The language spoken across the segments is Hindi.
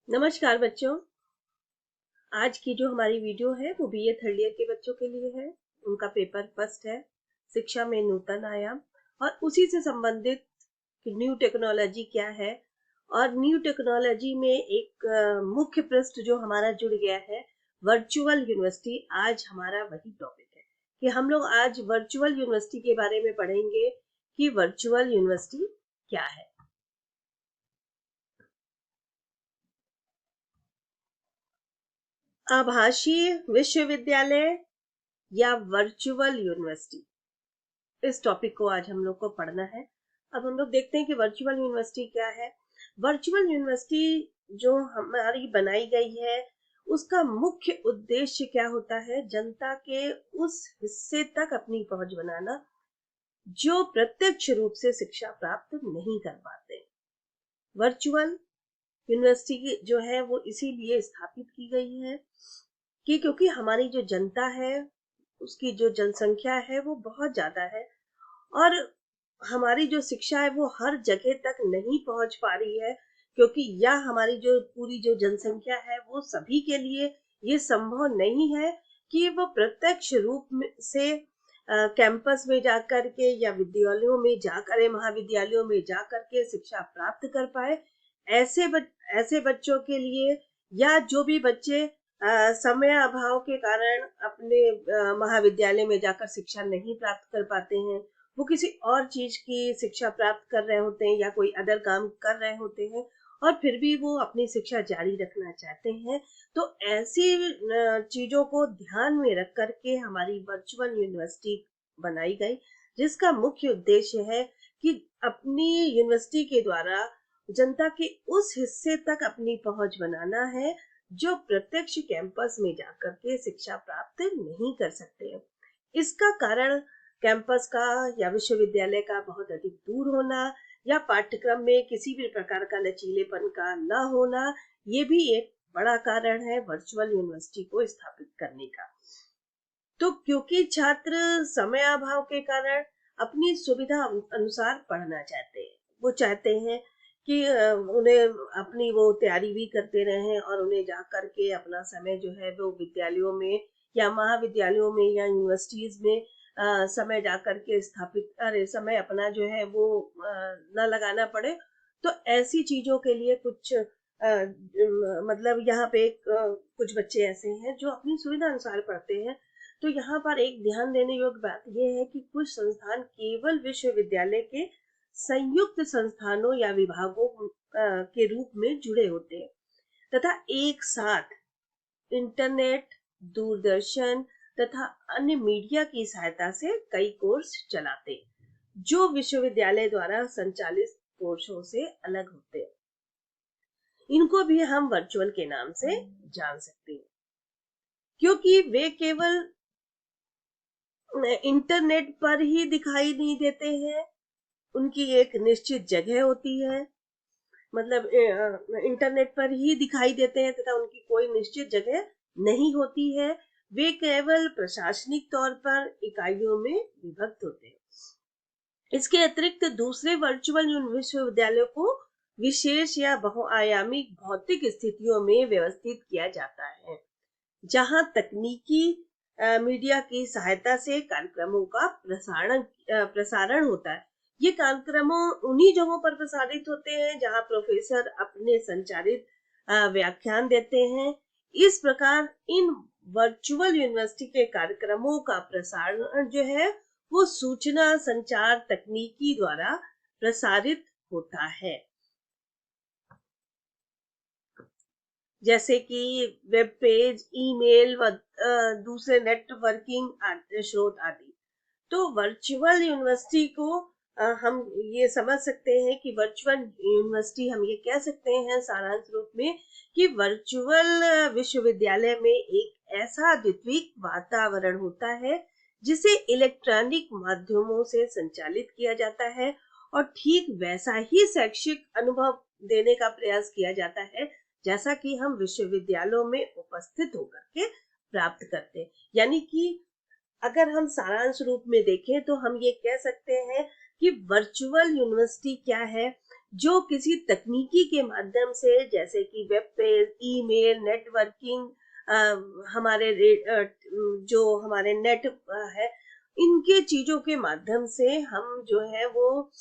नमस्कार बच्चों। आज की जो हमारी वीडियो है वो बीए थर्ड ईयर के बच्चों के लिए है। उनका पेपर फर्स्ट है, शिक्षा में नूतन आयाम, और उसी से संबंधित न्यू टेक्नोलॉजी क्या है। और न्यू टेक्नोलॉजी में एक मुख्य पृष्ठ जो हमारा जुड़ गया है, वर्चुअल यूनिवर्सिटी। आज हमारा वही टॉपिक है कि हम लोग आज वर्चुअल यूनिवर्सिटी के बारे में पढ़ेंगे कि वर्चुअल यूनिवर्सिटी क्या है। आभासीय विश्वविद्यालय या वर्चुअल यूनिवर्सिटी, इस टॉपिक को आज हम लोग को पढ़ना है। अब हम लोग देखते हैं कि वर्चुअल यूनिवर्सिटी क्या है। वर्चुअल यूनिवर्सिटी जो हमारी बनाई गई है, उसका मुख्य उद्देश्य क्या होता है? जनता के उस हिस्से तक अपनी पहुंच बनाना जो प्रत्यक्ष रूप से शिक्षा प्राप्त नहीं कर पाते। वर्चुअल यूनिवर्सिटी जो है वो इसीलिए स्थापित की गई है कि क्योंकि हमारी जो जनता है, उसकी जो जनसंख्या है वो बहुत ज्यादा है, और हमारी जो शिक्षा है वो हर जगह तक नहीं पहुंच पा रही है, क्योंकि यह हमारी जो पूरी जो जनसंख्या है वो सभी के लिए ये संभव नहीं है कि वो प्रत्यक्ष रूप से कैंपस में जाकर के या विद्यालयों में जाकर महाविद्यालयों में जाकर के शिक्षा प्राप्त कर पाए। ऐसे बच्चों के लिए, या जो भी बच्चे समय अभाव के कारण अपने महाविद्यालय में जाकर शिक्षा नहीं प्राप्त कर पाते हैं, वो किसी और चीज की शिक्षा प्राप्त कर रहे होते हैं या कोई अदर काम कर रहे होते हैं, और फिर भी वो अपनी शिक्षा जारी रखना चाहते हैं, तो ऐसी चीजों को ध्यान में रख करके हमारी वर्चुअल यूनिवर्सिटी बनाई गई, जिसका मुख्य उद्देश्य है कि अपनी यूनिवर्सिटी के द्वारा जनता के उस हिस्से तक अपनी पहुंच बनाना है जो प्रत्यक्ष कैंपस में जाकर के शिक्षा प्राप्त नहीं कर सकते हैं। इसका कारण कैंपस का या विश्वविद्यालय का बहुत अधिक दूर होना, या पाठ्यक्रम में किसी भी प्रकार का लचीलेपन का न होना, ये भी एक बड़ा कारण है वर्चुअल यूनिवर्सिटी को स्थापित करने का। तो क्योंकि छात्र समय अभाव के कारण अपनी सुविधा अनुसार पढ़ना चाहते हैं, वो चाहते हैं कि उन्हें अपनी वो तैयारी भी करते रहें, और उन्हें जा करके अपना समय जो है वो विद्यालयों में या महाविद्यालयों में या यूनिवर्सिटीज में समय जा करके स्थापित अरे समय अपना जो है वो न लगाना पड़े। तो ऐसी चीजों के लिए कुछ मतलब यहाँ पे कुछ बच्चे ऐसे हैं जो अपनी सुविधा अनुसार पढ़ते हैं। तो यहाँ पर एक ध्यान देने योग्य बात यह है कि कुछ संस्थान केवल विश्वविद्यालय के संयुक्त संस्थानों या विभागों के रूप में जुड़े होते हैं, तथा एक साथ इंटरनेट, दूरदर्शन तथा अन्य मीडिया की सहायता से कई कोर्स चलाते हैं जो विश्वविद्यालय द्वारा संचालित कोर्सों से अलग होते हैं। इनको भी हम वर्चुअल के नाम से जान सकते हैं, क्योंकि वे केवल इंटरनेट पर ही दिखाई नहीं देते हैं। उनकी एक निश्चित जगह होती है, मतलब इंटरनेट पर ही दिखाई देते हैं तथा उनकी कोई निश्चित जगह नहीं होती है। वे केवल प्रशासनिक तौर पर इकाइयों में विभक्त होते हैं। इसके अतिरिक्त दूसरे वर्चुअल विश्वविद्यालयों को विशेष या बहुआयामी भौतिक स्थितियों में व्यवस्थित किया जाता है, जहां तकनीकी मीडिया की सहायता से कार्यक्रमों का प्रसारण होता है। ये कार्यक्रमों उन्हीं जगहों पर प्रसारित होते हैं जहां प्रोफेसर अपने संचालित व्याख्यान देते हैं। इस प्रकार इन वर्चुअल यूनिवर्सिटी के कार्यक्रमों का प्रसारण जो है वो सूचना संचार तकनीकी द्वारा प्रसारित होता है, जैसे कि वेब पेज, ईमेल व दूसरे नेटवर्किंग स्रोत आदि। तो वर्चुअल यूनिवर्सिटी को हम ये समझ सकते हैं कि वर्चुअल यूनिवर्सिटी हम ये कह सकते हैं सारांश रूप में कि वर्चुअल विश्वविद्यालय में एक ऐसा द्वितीयक वातावरण होता है जिसे इलेक्ट्रॉनिक माध्यमों से संचालित किया जाता है, और ठीक वैसा ही शैक्षिक अनुभव देने का प्रयास किया जाता है जैसा कि हम विश्वविद्यालयों में उपस्थित होकर के प्राप्त करते हैं। यानी कि अगर हम सारांश रूप में देखें तो हम ये कह सकते हैं कि वर्चुअल यूनिवर्सिटी क्या है? जो किसी तकनीकी के माध्यम से, जैसे कि वेब पेज, ईमेल, नेटवर्किंग, हमारे जो हमारे नेट है, इनके चीजों के माध्यम से हम जो है वो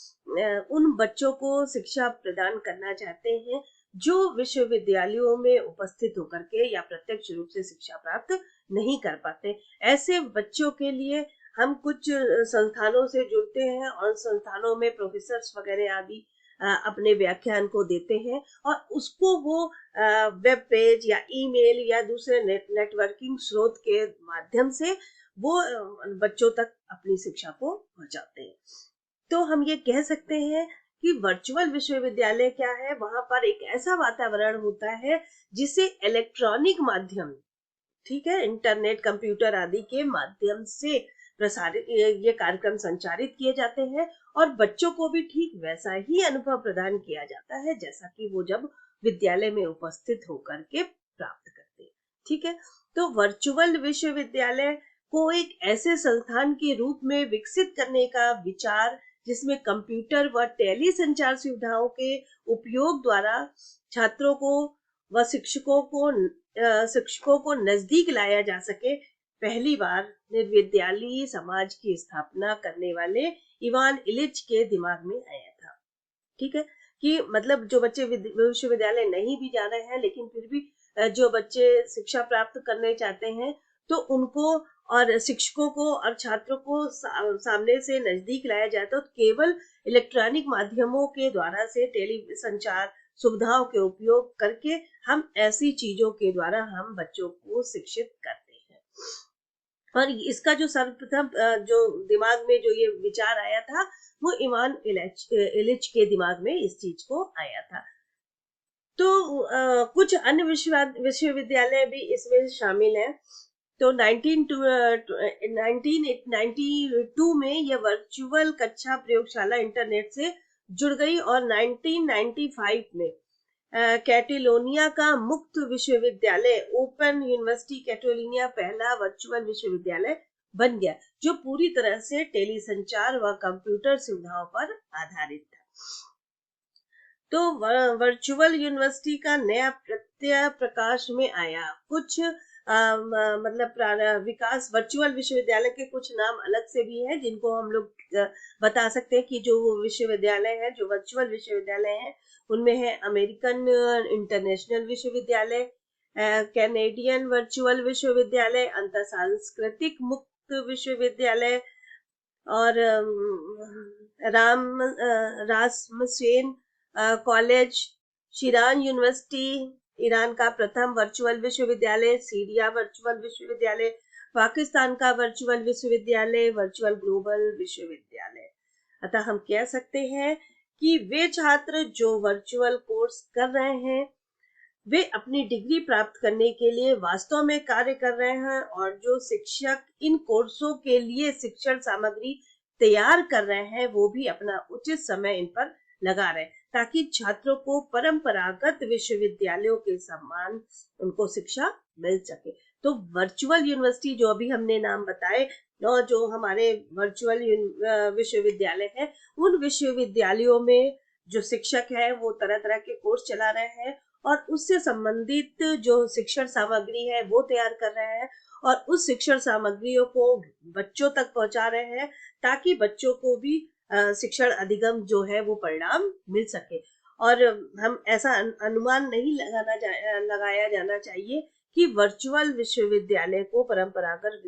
उन बच्चों को शिक्षा प्रदान करना चाहते हैं जो विश्वविद्यालयों में उपस्थित होकर के या प्रत्यक्ष रूप से शिक्षा प्राप्त नहीं कर पाते। ऐसे बच्चों के लिए हम कुछ संस्थानों से जुड़ते हैं और संस्थानों में प्रोफेसर्स वगैरह आदि अपने व्याख्यान को देते हैं, और उसको वो वेब पेज या ईमेल या दूसरे नेटवर्किंग स्रोत के माध्यम से वो बच्चों तक अपनी शिक्षा को पहुंचाते हैं। तो हम ये कह सकते हैं कि वर्चुअल विश्वविद्यालय क्या है, वहां पर एक ऐसा वातावरण होता है जिसे इलेक्ट्रॉनिक माध्यम, ठीक है, इंटरनेट, कंप्यूटर आदि के माध्यम से प्रसारित ये कार्यक्रम संचालित किए जाते हैं, और बच्चों को भी ठीक वैसा ही अनुभव प्रदान किया जाता है जैसा कि वो जब विद्यालय में उपस्थित होकर के प्राप्त करते हैं। ठीक है, तो वर्चुअल विश्वविद्यालय को एक ऐसे संस्थान के रूप में विकसित करने का विचार, जिसमें कंप्यूटर व टेली संचार सुविधाओं के उपयोग द्वारा छात्रों को व शिक्षकों को नजदीक लाया जा सके, पहली बार निर्विद्यालयी समाज की स्थापना करने वाले इवान इलिच के दिमाग में आया था। ठीक है, कि मतलब जो बच्चे विश्वविद्यालय नहीं भी जा रहे हैं, लेकिन फिर भी जो बच्चे शिक्षा प्राप्त करने चाहते हैं, तो उनको और शिक्षकों को और छात्रों को सामने से नजदीक लाया जाए, तो केवल इलेक्ट्रॉनिक माध्यमों के द्वारा से, टेली संचार सुविधाओं के उपयोग करके हम ऐसी चीजों के द्वारा हम बच्चों को शिक्षित करते हैं। और इसका जो सर्वप्रथम जो दिमाग में जो ये विचार आया था, वो इवान इलिच के दिमाग में इस चीज को आया था। तो कुछ अन्य विश्वविद्यालय भी इसमें शामिल हैं। तो 1992 में यह वर्चुअल कक्षा प्रयोगशाला इंटरनेट से जुड़ गई, और 1995 में कैटेलोनिया का मुक्त विश्वविद्यालय ओपन यूनिवर्सिटी कैटेलोनिया पहला वर्चुअल विश्वविद्यालय बन गया, जो पूरी तरह से टेली संचार व कंप्यूटर सुविधाओं पर आधारित था। तो वर्चुअल यूनिवर्सिटी का नया प्रत्यय प्रकाश में आया। कुछ मतलब विकास वर्चुअल विश्वविद्यालय के कुछ नाम अलग से भी हैं, जिनको हम लोग बता सकते हैं कि जो विश्वविद्यालय है, जो वर्चुअल विश्वविद्यालय है, उनमें है अमेरिकन इंटरनेशनल विश्वविद्यालय, कैनेडियन वर्चुअल विश्वविद्यालय, अंतर सांस्कृतिक मुक्त विश्वविद्यालय, और रासमसेन कॉलेज, शिरान यूनिवर्सिटी, ईरान का प्रथम वर्चुअल विश्वविद्यालय, सीरिया वर्चुअल विश्वविद्यालय, पाकिस्तान का वर्चुअल विश्वविद्यालय, वर्चुअल ग्लोबल विश्वविद्यालय। अतः हम कह सकते हैं कि वे छात्र जो वर्चुअल कोर्स कर रहे हैं, वे अपनी डिग्री प्राप्त करने के लिए वास्तव में कार्य कर रहे हैं, और जो शिक्षक इन कोर्सों के लिए शिक्षण सामग्री तैयार कर रहे हैं, वो भी अपना उचित समय इन पर लगा रहे हैं, ताकि छात्रों को परंपरागत विश्वविद्यालयों के समान उनको शिक्षा मिल सके। तो वर्चुअल यूनिवर्सिटी जो अभी हमने नाम बताए, और जो हमारे वर्चुअल विश्वविद्यालय है, उन विश्वविद्यालयों में जो शिक्षक है वो तरह तरह के कोर्स चला रहे हैं, और उससे संबंधित जो शिक्षण सामग्री है वो तैयार कर रहे हैं, और उस शिक्षण सामग्रियों को बच्चों तक पहुंचा रहे हैं, ताकि बच्चों को भी शिक्षण अधिगम जो है वो परिणाम मिल सके। और हम ऐसा अनुमान नहीं लगाया जाना चाहिए कि वर्चुअल विश्वविद्यालय को परंपरागत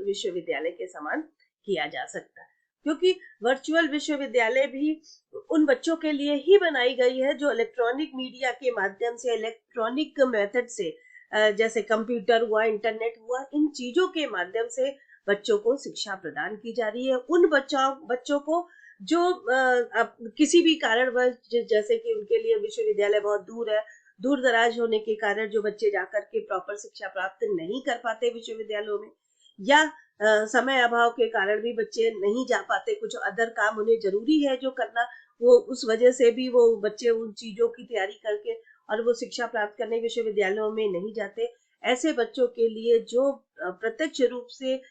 विश्वविद्यालय के समान किया जा सकता है, क्योंकि वर्चुअल विश्वविद्यालय भी उन बच्चों के लिए ही बनाई गई है जो इलेक्ट्रॉनिक मीडिया के माध्यम से, इलेक्ट्रॉनिक मेथड से, जैसे कंप्यूटर हुआ, इंटरनेट हुआ, इन चीजों के माध्यम से बच्चों को शिक्षा प्रदान की जा रही है। उन बच्चों को जो किसी भी कारणवश, जैसे कि उनके लिए विश्वविद्यालय बहुत दूर है, दूर दराज होने के कारण जो बच्चे जाकर के प्रॉपर शिक्षा प्राप्त नहीं कर पाते विश्वविद्यालयों में, या समय अभाव के कारण भी बच्चे नहीं जा पाते, कुछ अदर काम उन्हें जरूरी है जो करना, वो उस वजह से भी वो बच्चे उन चीजों की तैयारी करके और वो शिक्षा प्राप्त करने विश्वविद्यालयों में नहीं जाते। ऐसे बच्चों के लिए जो प्रत्यक्ष रूप से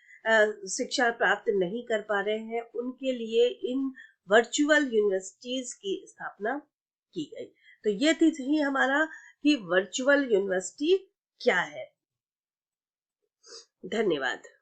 शिक्षा प्राप्त नहीं कर पा रहे हैं, उनके लिए इन वर्चुअल यूनिवर्सिटीज की स्थापना की गई। तो ये थी हमारा कि वर्चुअल यूनिवर्सिटी क्या है। धन्यवाद।